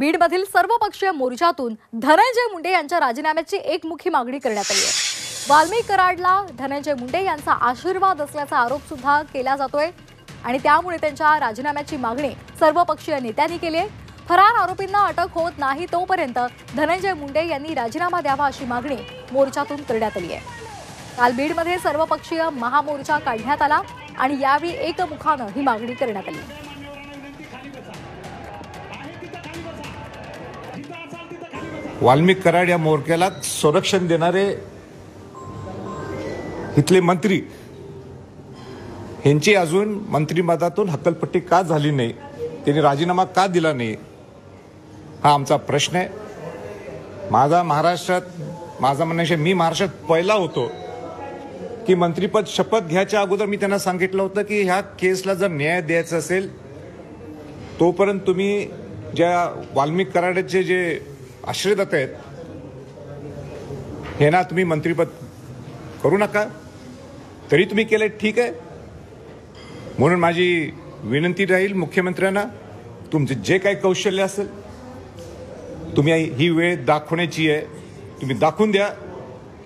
बीडमधील सर्वपक्षीय मोर्चातून धनंजय मुंडे यांच्या राजीनाम्याची एकमुखी मागणी करण्यात आली आहे। वाल्मिक कराडला धनंजय मुंडे यांचा आशीर्वाद असल्याचा आरोप सुद्धा केला जातोय आणि त्यामुळे त्यांच्या राजीनाम्याची मागणी सर्वपक्षीय नेत्यांनी केली आहे। फरार आरोपींना अटक होत नाही तोपर्यंत धनंजय मुंडे यांनी राजीनामा द्यावा अशी मागणी मोर्चातून करण्यात आली आहे। काल बीडमध्ये सर्वपक्षीय महामोर्चा काढण्यात आला आणि यावेळी एकमुखानं ही मागणी करण्यात आली। वाल्मिक कराड या मोर्चाला संरक्षण देणारे इथले मंत्री यांची अजून मंत्रिपदातून हक्कलपट्टी का झाली नाही, त्यांनी राजीनामा का दिला नाही, हा आमचा प्रश्न आहे। माझा म्हणण्याचे मी महाराष्ट्रात पहिला होतो की मंत्रिपद शपथ घ्यायच्या अगोदर मी त्यांना सांगितलं होतं की ह्या केसला जर न्याय द्यायचा असेल तोपर्यंत तुम्ही ज्या वाल्मिक कराडचे जे आश्रयदाते आहेत हे ना तुम्ही मंत्रिपद करू नका, तरी तुम्ही केले ठीक आहे। म्हणून माझी विनंती राहील मुख्यमंत्र्यांना, तुमचे जे काही कौशल्य असेल तुम्ही ही वेळ दाखवण्याची आहे, तुम्ही दाखवून द्या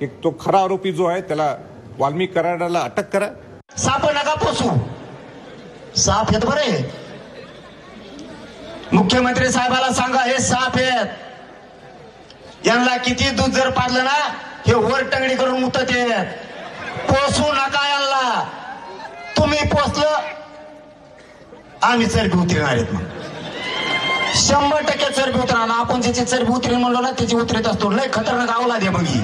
की तो खरा आरोपी जो आहे त्याला वाल्मिक कराडाला अटक करा। साप नका पोसू, साप आहेत बरे। मुख्यमंत्री साहेबाला सांगा हे साप आहेत, यांना किती दूध जर पाडलं ना हे वर टंगडी करून मुतत आहेत। पोसू नका यांना, तुम्ही पोसलं आम्ही चरबी उतरणार आहेत। मग 100% चरबी उतरणार, आपण ज्याची चरबी उतरेल म्हणलो ना त्याची उतरत असतो। लय खतरनाक अवलाद आहे बघी,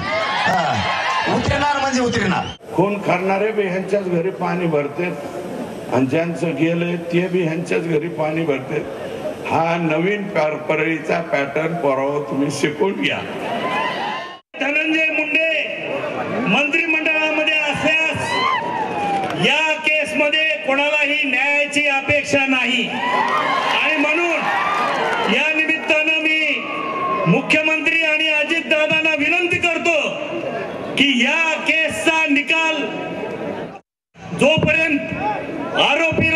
उतरणार म्हणजे उतरणार। खून करणारे बी ह्यांच्याच घरी पाणी भरतात आणि ज्यांचं गेलंय ते बी ह्यांच्याच घरी पाणी भरतात। हा नवीन परळीचा पॅटर्न पोराव तुम्ही शिकून घ्या। धनंजय मुंडे मंत्रिमंडळामध्ये असल्यास या केसमध्ये कोणालाही न्यायाची अपेक्षा नाही आणि म्हणून या निमित्तानं मी मुख्यमंत्री आणि अजितदादांना विनंती करतो की या केसचा निकाल जोपर्यंत आरोपी